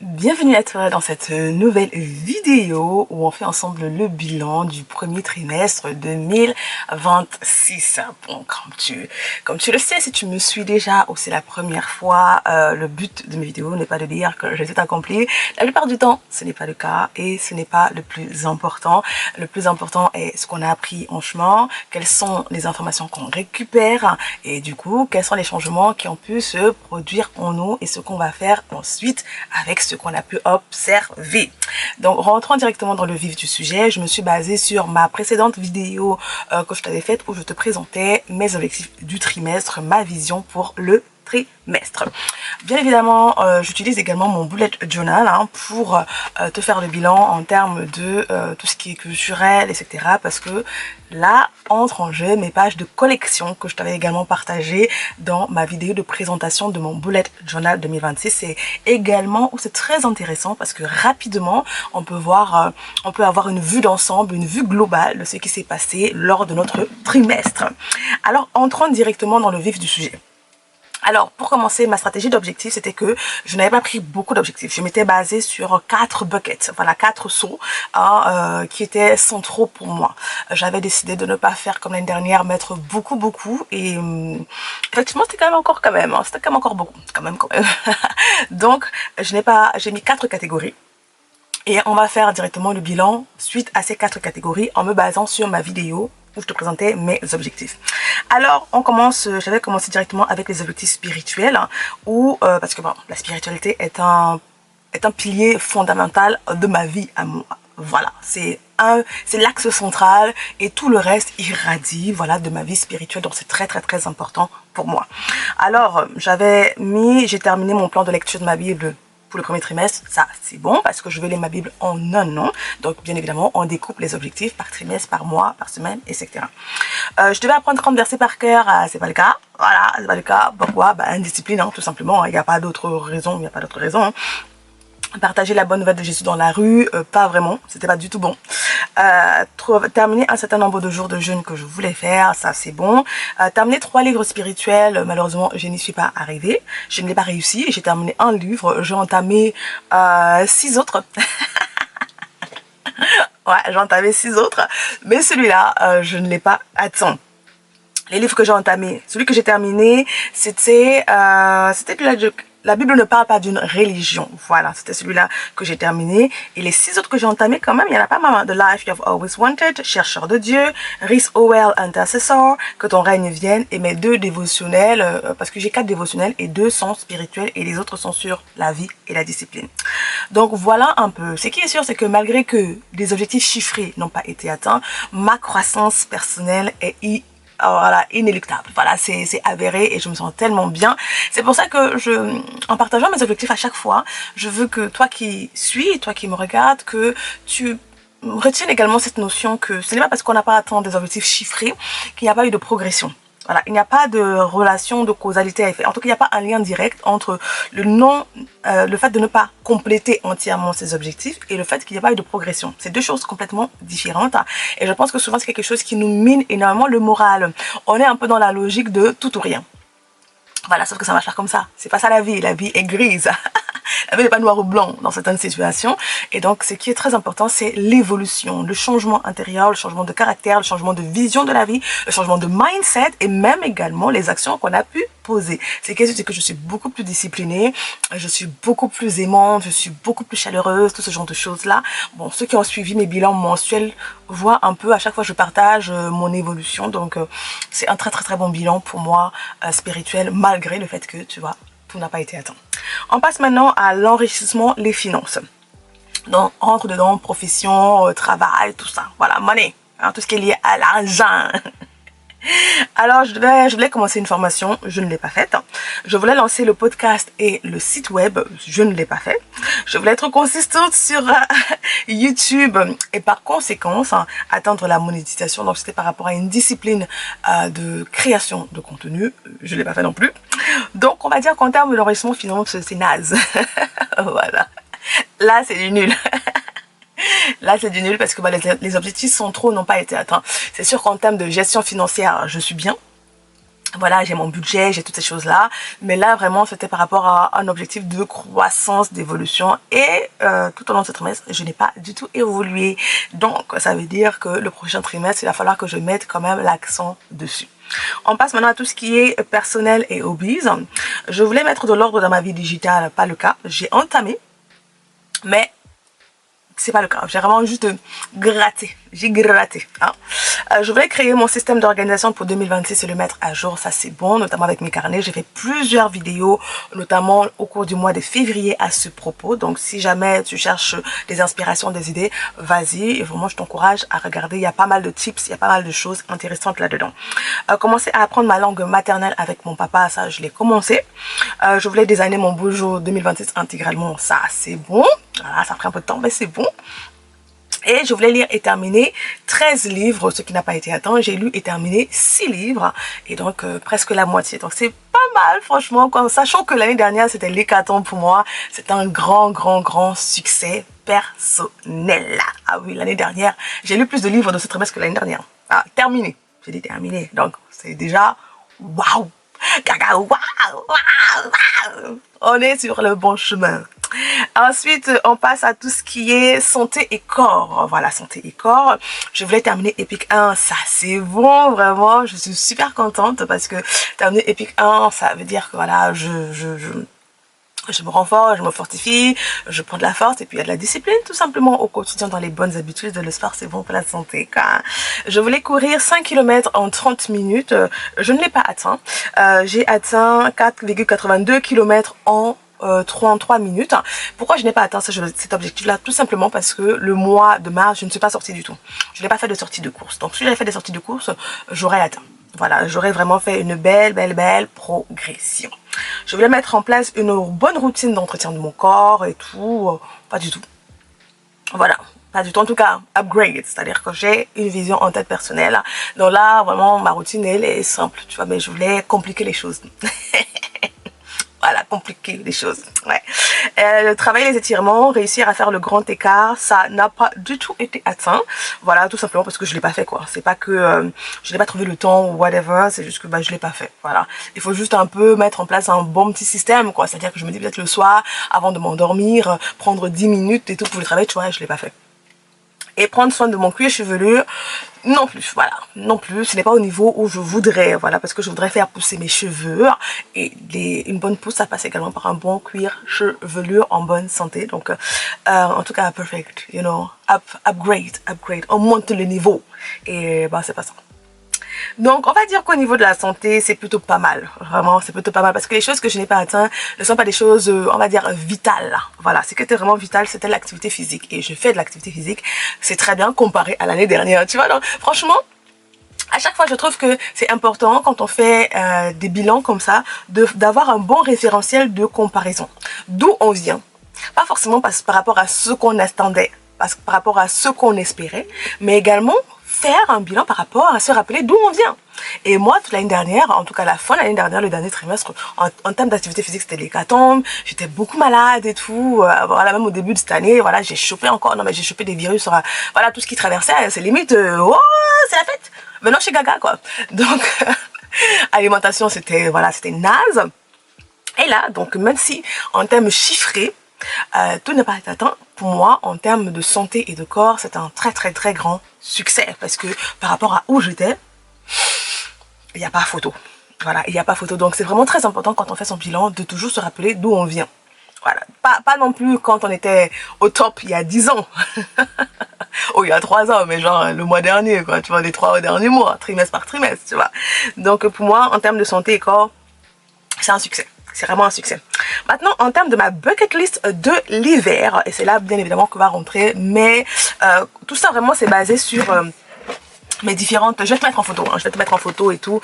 Bienvenue à toi dans cette nouvelle vidéo où on fait ensemble le bilan du premier trimestre 2026. Bon, comme tu le sais, si tu me suis déjà ou c'est la première fois, le but de mes vidéos n'est pas de dire que j'ai tout accompli. La plupart du temps, ce n'est pas le cas et ce n'est pas le plus important. Le plus important est ce qu'on a appris en chemin, quelles sont les informations qu'on récupère et du coup, quels sont les changements qui ont pu se produire en nous et ce qu'on va faire ensuite avec ce qu'on a pu observer. Donc rentrons directement dans le vif du sujet, je me suis basée sur ma précédente vidéo que je t'avais faite où je te présentais mes objectifs du trimestre, ma vision pour le trimestre. Bien évidemment, j'utilise également mon bullet journal pour te faire le bilan en termes de tout ce qui est culturel, etc. Parce que là, entre en jeu mes pages de collection que je t'avais également partagées dans ma vidéo de présentation de mon bullet journal 2026. C'est également où c'est très intéressant parce que rapidement, on peut avoir une vue d'ensemble, une vue globale de ce qui s'est passé lors de notre trimestre. Alors, entrons directement dans le vif du sujet. Alors, pour commencer, ma stratégie d'objectif, c'était que je n'avais pas pris beaucoup d'objectifs. Je m'étais basée sur 4 buckets, voilà, 4 seaux qui étaient centraux pour moi. J'avais décidé de ne pas faire comme l'année dernière, mettre beaucoup et effectivement, c'était quand même encore beaucoup, quand même. Donc, j'ai mis 4 catégories. Et on va faire directement le bilan suite à ces 4 catégories en me basant sur ma vidéo où je te présentais mes objectifs. Alors, j'avais commencé directement avec les objectifs spirituels, parce que bon, la spiritualité est un pilier fondamental de ma vie à moi. Voilà, c'est l'axe central et tout le reste irradie, voilà, de ma vie spirituelle. Donc c'est très important pour moi. Alors, j'ai terminé mon plan de lecture de ma Bible pour le premier trimestre. Ça, c'est bon parce que je vais lire ma Bible en un an. Donc, bien évidemment, on découpe les objectifs par trimestre, par mois, par semaine, etc. Je devais apprendre 30 versets par cœur. C'est pas le cas. Voilà, c'est pas le cas. Pourquoi? Indiscipline, tout simplement. Il n'y a pas d'autre raison. Partager la bonne nouvelle de Jésus dans la rue, pas vraiment, c'était pas du tout bon. Terminer un certain nombre de jours de jeûne que je voulais faire, ça c'est bon. Terminer 3 livres spirituels, malheureusement je n'y suis pas arrivée, je ne l'ai pas réussi. J'ai terminé un livre, j'ai entamé 6 autres. Ouais, j'ai entamé 6 autres, mais celui-là, je ne l'ai pas atteint. Les livres que j'ai entamés, celui que j'ai terminé, c'était la Bible ne parle pas d'une religion. Voilà, c'était celui-là que j'ai terminé. Et les 6 autres que j'ai entamés, quand même, il y en a pas mal. The Life You Have Always Wanted, Chercheur de Dieu, Rhys Howell, Intercessor, Que ton règne vienne, et mes 2 dévotionnels, parce que j'ai 4 dévotionnels et 2 sont spirituels et les autres sont sur la vie et la discipline. Donc voilà un peu. Ce qui est sûr, c'est que malgré que des objectifs chiffrés n'ont pas été atteints, ma croissance personnelle est inéluctable. Voilà, c'est avéré et je me sens tellement bien. C'est pour ça que en partageant mes objectifs à chaque fois, je veux que toi qui suis, toi qui me regardes, que tu retiennes également cette notion que ce n'est pas parce qu'on n'a pas atteint des objectifs chiffrés qu'il n'y a pas eu de progression. Voilà, il n'y a pas de relation de causalité à effet. En tout cas, il n'y a pas un lien direct entre le fait de ne pas compléter entièrement ses objectifs et le fait qu'il n'y a pas eu de progression. C'est 2 choses complètement différentes. Et je pense que souvent, c'est quelque chose qui nous mine énormément le moral. On est un peu dans la logique de tout ou rien. Voilà, sauf que ça marche pas comme ça. C'est pas ça la vie est grise. La vie n'est pas noir ou blanc dans certaines situations. Et donc, ce qui est très important, c'est l'évolution, le changement intérieur, le changement de caractère, le changement de vision de la vie, le changement de mindset et même également les actions qu'on a pu poser. C'est que je suis beaucoup plus disciplinée, je suis beaucoup plus aimante, je suis beaucoup plus chaleureuse, tout ce genre de choses-là. Bon, ceux qui ont suivi mes bilans mensuels voient un peu, à chaque fois je partage mon évolution. Donc, c'est un très bon bilan pour moi spirituel, malgré le fait que, tu vois, tout n'a pas été atteint. On passe maintenant à l'enrichissement, les finances. Donc, on rentre dedans, profession, travail, tout ça. Voilà, money, tout ce qui est lié à l'argent. Alors, je voulais commencer une formation, je ne l'ai pas faite. Je voulais lancer le podcast et le site web, je ne l'ai pas fait. Je voulais être consistante sur YouTube et par conséquence atteindre la monétisation. Donc, c'était par rapport à une discipline de création de contenu. Je ne l'ai pas fait non plus. Donc, on va dire qu'en termes d'enrichissement finance, c'est naze. Voilà. Là, c'est du nul. Là, c'est du nul parce que les objectifs centraux n'ont pas été atteints. C'est sûr qu'en termes de gestion financière, je suis bien. Voilà, j'ai mon budget, j'ai toutes ces choses-là. Mais là, vraiment, c'était par rapport à un objectif de croissance, d'évolution. Et tout au long de ce trimestre, je n'ai pas du tout évolué. Donc, ça veut dire que le prochain trimestre, il va falloir que je mette quand même l'accent dessus. On passe maintenant à tout ce qui est personnel et hobbies. Je voulais mettre de l'ordre dans ma vie digitale, pas le cas. J'ai entamé, mais c'est pas le cas. J'ai vraiment juste gratté. J'ai gratté. Hein. Je voulais créer mon système d'organisation pour 2026 et le mettre à jour. Ça, c'est bon, notamment avec mes carnets. J'ai fait plusieurs vidéos, notamment au cours du mois de février à ce propos. Donc, si jamais tu cherches des inspirations, des idées, vas-y. Et vraiment, je t'encourage à regarder. Il y a pas mal de tips, il y a pas mal de choses intéressantes là-dedans. Commencer à apprendre ma langue maternelle avec mon papa. Ça, je l'ai commencé. Je voulais designer mon beau jour 2026 intégralement. Ça, c'est bon. Voilà, ça prend un peu de temps, mais c'est bon. Et je voulais lire et terminer 13 livres, ce qui n'a pas été atteint. J'ai lu et terminé 6 livres, et donc presque la moitié. Donc c'est pas mal, franchement, sachant que l'année dernière, c'était l'hécatombe pour moi. C'est un grand succès personnel. Ah oui, l'année dernière, j'ai lu plus de livres de ce trimestre que l'année dernière. Ah, terminé. J'ai dit terminé. Donc c'est déjà waouh. Gaga, waouh, waouh. On est sur le bon chemin. Ensuite, on passe à tout ce qui est santé et corps. Voilà, santé et corps. Je voulais terminer Epic 1. Ça, c'est bon, vraiment. Je suis super contente parce que terminer Epic 1, ça veut dire que voilà, je me renforce, je me fortifie, je prends de la force et puis il y a de la discipline tout simplement au quotidien dans les bonnes habitudes. Le sport, c'est bon pour la santé. Quoi. Je voulais courir 5 km en 30 minutes. Je ne l'ai pas atteint. J'ai atteint 4,82 km en 33 minutes. Pourquoi je n'ai pas atteint cet objectif-là? Tout simplement parce que le mois de mars, je ne suis pas sortie du tout. Je n'ai pas fait de sortie de course. Donc si j'avais fait des sorties de course, j'aurais atteint. Voilà, j'aurais vraiment fait une belle progression. Je voulais mettre en place une bonne routine d'entretien de mon corps et tout. Pas du tout. Voilà. Pas du tout. En tout cas, upgrade. C'est-à-dire que j'ai une vision en tête personnelle. Donc là, vraiment, ma routine, elle est simple. Tu vois, mais je voulais compliquer les choses. Voilà, compliquer les choses. Ouais. Travailler les étirements, réussir à faire le grand écart, ça n'a pas du tout été atteint. Voilà, tout simplement parce que je l'ai pas fait quoi. C'est pas que je n'ai pas trouvé le temps ou whatever, c'est juste que je l'ai pas fait. Voilà. Il faut juste un peu mettre en place un bon petit système quoi. C'est-à-dire que je me dis peut-être le soir, avant de m'endormir, prendre 10 minutes et tout pour le travail, tu vois, je l'ai pas fait. Et prendre soin de mon cuir chevelu, non plus, voilà, non plus, ce n'est pas au niveau où je voudrais, voilà, parce que je voudrais faire pousser mes cheveux, et une bonne pousse, ça passe également par un bon cuir chevelu en bonne santé, donc, en tout cas, perfect, you know, upgrade, on monte le niveau, et bah, c'est pas ça. Donc, on va dire qu'au niveau de la santé, c'est plutôt pas mal. Vraiment, c'est plutôt pas mal. Parce que les choses que je n'ai pas atteintes ne sont pas des choses, on va dire, vitales. Voilà, ce qui était vraiment vital, c'était l'activité physique. Et je fais de l'activité physique. C'est très bien comparé à l'année dernière. Tu vois, donc, franchement, à chaque fois, je trouve que c'est important, quand on fait des bilans comme ça, d'avoir un bon référentiel de comparaison. D'où on vient. Pas forcément par rapport à ce qu'on attendait, par rapport à ce qu'on espérait, mais également faire un bilan par rapport à se rappeler d'où on vient. Et moi, toute l'année dernière, en tout cas la fin de l'année dernière, le dernier trimestre, en termes d'activité physique, c'était l'hécatombe. J'étais beaucoup malade et tout. Voilà, même au début de cette année, voilà, j'ai chopé encore, non mais j'ai chopé des virus, voilà, tout ce qui traversait, c'est limite, oh, c'est la fête. Maintenant, chez Gaga, quoi. Donc, alimentation, c'était, voilà, c'était naze. Et là, donc, même si, en termes chiffrés, tout n'est pas atteint, pour moi, en termes de santé et de corps, c'est un très grand succès. Parce que par rapport à où j'étais, il n'y a pas photo. Voilà, il n'y a pas photo. Donc c'est vraiment très important quand on fait son bilan de toujours se rappeler d'où on vient. Voilà, pas non plus quand on était au top il y a 10 ans. Oh, il y a 3 ans, mais genre le mois dernier, quoi. Tu vois, les 3 derniers mois, trimestre par trimestre, tu vois. Donc pour moi, en termes de santé et corps, c'est un succès. C'est vraiment un succès. Maintenant, en termes de ma bucket list de l'hiver, et c'est là bien évidemment que va rentrer, mais tout ça vraiment c'est basé sur mes différentes, je vais te mettre en photo, hein, je vais te mettre en photo et tout,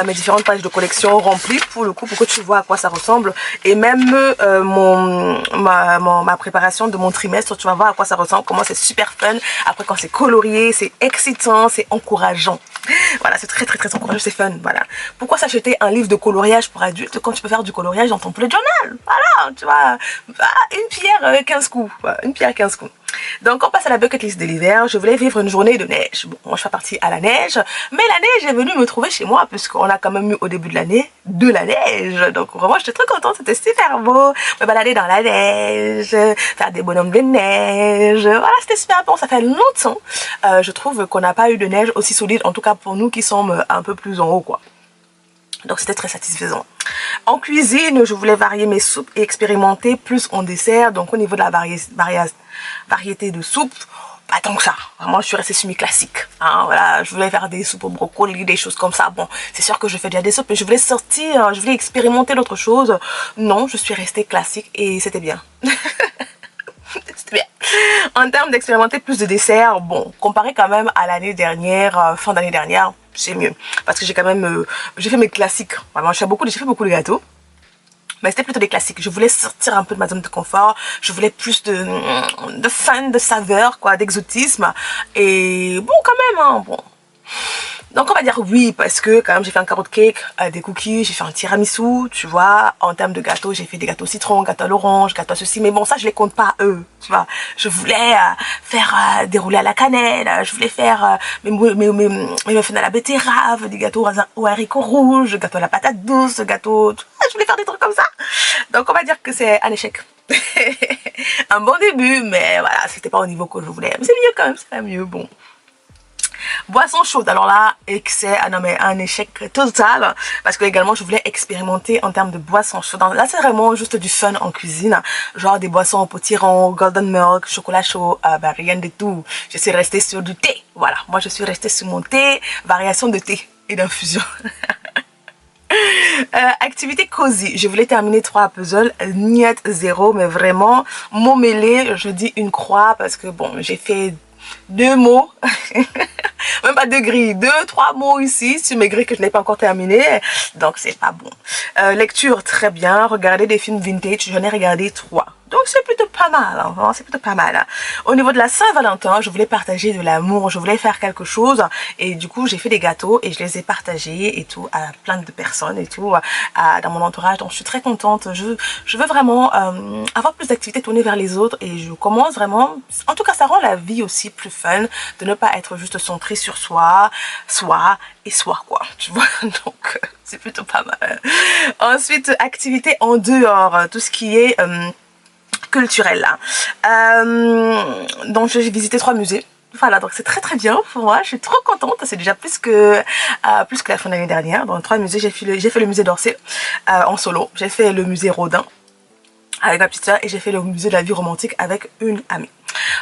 mes différentes pages de collection remplies pour le coup, pour que tu vois à quoi ça ressemble, et même ma préparation de mon trimestre, tu vas voir à quoi ça ressemble, comment c'est super fun, après quand c'est colorié, c'est excitant, c'est encourageant. Voilà, c'est très encourageant, c'est fun, voilà. Pourquoi s'acheter un livre de coloriage pour adultes quand tu peux faire du coloriage dans ton bullet journal? Voilà, tu vois, une pierre 15 coups, voilà, une pierre 15 coups. Donc on passe à la bucket list de l'hiver. Je voulais vivre une journée de neige. Bon, moi je suis partie à la neige, mais la neige est venue me trouver chez moi puisqu'on a quand même eu au début de l'année de la neige. Donc vraiment j'étais très contente, c'était super beau. Me balader dans la neige, faire des bonhommes de neige. Voilà, c'était super bon. Ça fait longtemps. Je trouve qu'on n'a pas eu de neige aussi solide, en tout cas pour nous qui sommes un peu plus en haut, quoi. Donc c'était très satisfaisant. En cuisine, je voulais varier mes soupes et expérimenter plus en dessert. Donc au niveau de la variété de soupes, pas tant que ça. Vraiment, je suis restée sur mes classiques. Hein, voilà, je voulais faire des soupes au brocoli, des choses comme ça. Bon, c'est sûr que je fais déjà des soupes, mais je voulais sortir, je voulais expérimenter d'autres choses. Non, je suis restée classique et c'était bien. C'était bien. En termes d'expérimenter plus de desserts, bon, comparé quand même à l'année dernière, fin d'année dernière, c'est mieux. Parce que j'ai quand même, j'ai fait mes classiques. Vraiment, j'ai fait beaucoup de gâteaux. Mais c'était plutôt des classiques. Je voulais sortir un peu de ma zone de confort. Je voulais plus de fun, de saveur, quoi, d'exotisme. Et bon, quand même, hein, bon. Donc on va dire oui parce que quand même j'ai fait un carrot cake, des cookies, j'ai fait un tiramisu, tu vois. En termes de gâteaux, j'ai fait des gâteaux citron, gâteaux à l'orange, gâteaux à ceci. Mais bon, ça je les compte pas eux, tu vois. Je voulais faire dérouler à la cannelle, je voulais faire mes muffins à la betterave, des gâteaux aux haricots rouges, gâteaux à la patate douce, gâteaux... Je voulais faire des trucs comme ça. Donc on va dire que c'est un échec. Un bon début, mais voilà, c'était pas au niveau que je voulais. Mais c'est mieux quand même, c'est mieux, bon. Boisson chaude, alors là, excès, ah non mais un échec total, parce que également je voulais expérimenter en termes de boisson chaude. Là c'est vraiment juste du fun en cuisine, genre des boissons au potiron, golden milk, chocolat chaud, bah rien de tout. Je suis restée sur du thé, voilà, moi je suis restée sur mon thé, variation de thé et d'infusion. Activité cosy, je voulais terminer 3 puzzles, niet 0, mais vraiment mêlé, je dis une croix parce que bon, j'ai fait 2 mots, même pas 2 grilles, 2-3 mots ici sur mes grilles que je n'ai pas encore terminées, donc c'est pas bon. Lecture très bien, regarder des films vintage, j'en ai regardé 3. Donc c'est plutôt pas mal, hein, c'est plutôt pas mal. Hein. Au niveau de la Saint-Valentin, je voulais partager de l'amour, je voulais faire quelque chose et du coup j'ai fait des gâteaux et je les ai partagés et tout à plein de personnes et tout dans mon entourage. Donc je suis très contente, je veux vraiment avoir plus d'activités tournées vers les autres et je commence vraiment, en tout cas ça rend la vie aussi plus fun de ne pas être juste centré sur soi quoi, tu vois, donc c'est plutôt pas mal. Ensuite, activité en dehors, tout ce qui est... culturel là. Donc j'ai visité 3 musées. Voilà, donc c'est très bien pour moi, je suis trop contente, c'est déjà plus que la fin de l'année dernière. Dans 3 musées, j'ai fait le musée d'Orsay en solo, j'ai fait le musée Rodin avec ma petite soeur et j'ai fait le musée de la vie romantique avec une amie.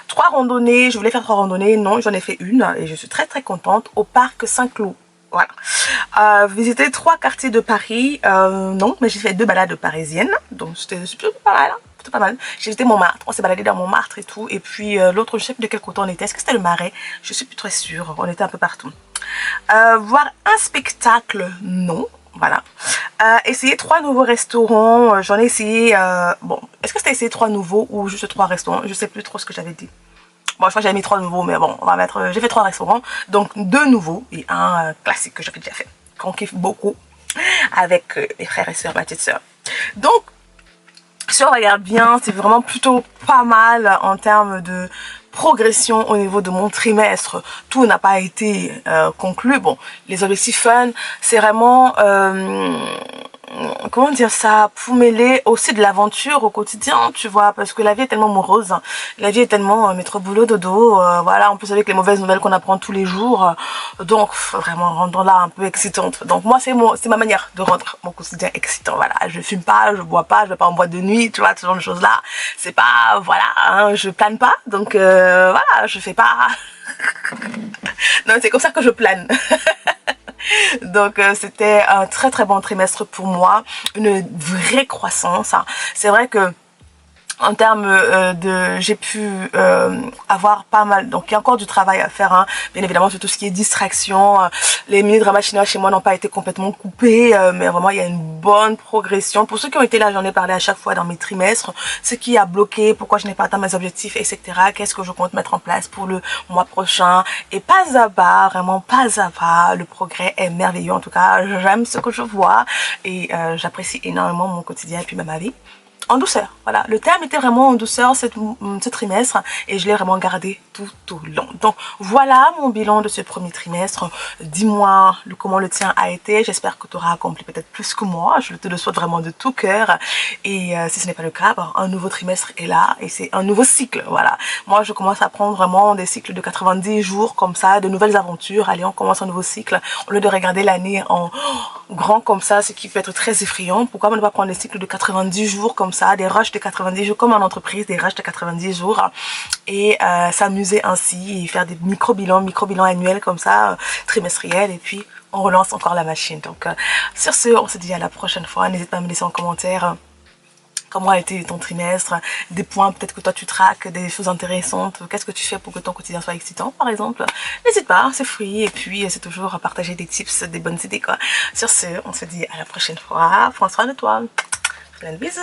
3 randonnées, je voulais faire 3 randonnées, non, j'en ai fait une et je suis très contente au parc Saint-Cloud. Voilà. Visiter 3 quartiers de Paris, non, mais j'ai fait 2 balades parisiennes, donc c'était plutôt pas mal. Hein. Pas mal. J'ai visité Montmartre, on s'est baladé dans Montmartre et tout. Et puis l'autre, je sais plus de quel côté on était. Est-ce que c'était le Marais? Je suis plus très sûre. On était un peu partout. Voir un spectacle, non. Voilà. Essayer 3 nouveaux restaurants. J'en ai essayé. Bon, est-ce que c'était essayer 3 nouveaux ou juste 3 restaurants? Je sais plus trop ce que j'avais dit. Bon, je crois que j'avais mis 3 nouveaux, mais bon, on va mettre. J'ai fait 3 restaurants. Donc 2 nouveaux et un classique que j'avais déjà fait. Qu'on kiffe beaucoup avec mes frères et sœurs, ma petite sœur. Donc, si on regarde bien, c'est vraiment plutôt pas mal en termes de progression au niveau de mon trimestre. Tout n'a pas été conclu. Bon, les objectifs fun, c'est vraiment... comment dire ça, pour mêler aussi de l'aventure au quotidien, tu vois, parce que la vie est tellement morose, la vie est tellement métro boulot dodo, voilà, en plus avec les mauvaises nouvelles qu'on apprend tous les jours, donc vraiment rendre là un peu excitante. Donc moi c'est ma manière de rendre mon quotidien excitant, voilà, je fume pas, je bois pas, je vais pas en boîte de nuit, tu vois, ce genre de choses là, c'est pas, voilà, hein, je plane pas, donc voilà, je fais pas, non c'est comme ça que je plane. Donc c'était un très bon trimestre pour moi, une vraie croissance. C'est vrai que en termes j'ai pu avoir pas mal, donc il y a encore du travail à faire, hein. Bien évidemment sur tout ce qui est distraction, les mini dramas chinois chez moi n'ont pas été complètement coupés, mais vraiment il y a une bonne progression. Pour ceux qui ont été là, j'en ai parlé à chaque fois dans mes trimestres, ce qui a bloqué, pourquoi je n'ai pas atteint mes objectifs, etc. Qu'est-ce que je compte mettre en place pour le mois prochain, et pas à pas, vraiment pas à pas, le progrès est merveilleux. En tout cas j'aime ce que je vois et j'apprécie énormément mon quotidien et puis même ma vie. en douceur. Voilà, le thème était vraiment en douceur ce trimestre et je l'ai vraiment gardé tout au long. Donc voilà mon bilan de ce premier trimestre. Dis-moi comment le tien a été. J'espère que tu auras accompli peut-être plus que moi. Je te le souhaite vraiment de tout cœur. Et si ce n'est pas le cas, un nouveau trimestre est là et c'est un nouveau cycle. Voilà, moi je commence à prendre vraiment des cycles de 90 jours comme ça, de nouvelles aventures. Allez, on commence un nouveau cycle au lieu de regarder l'année en grand comme ça, ce qui peut être très effrayant. Pourquoi ne pas prendre des cycles de 90 jours comme ça, des rushs de 90 jours comme en entreprise, des rushs de 90 jours et s'amuser ainsi et faire des micro-bilans annuels comme ça, trimestriels, et puis on relance encore la machine. Donc sur ce, on se dit à la prochaine fois. N'hésite pas à me laisser en commentaire comment a été ton trimestre, des points peut-être que toi tu traques, des choses intéressantes, qu'est-ce que tu fais pour que ton quotidien soit excitant par exemple. N'hésite pas, c'est free et puis c'est toujours à partager des tips, des bonnes idées quoi. Sur ce, on se dit à la prochaine fois, prends soin de toi, plein de bisous.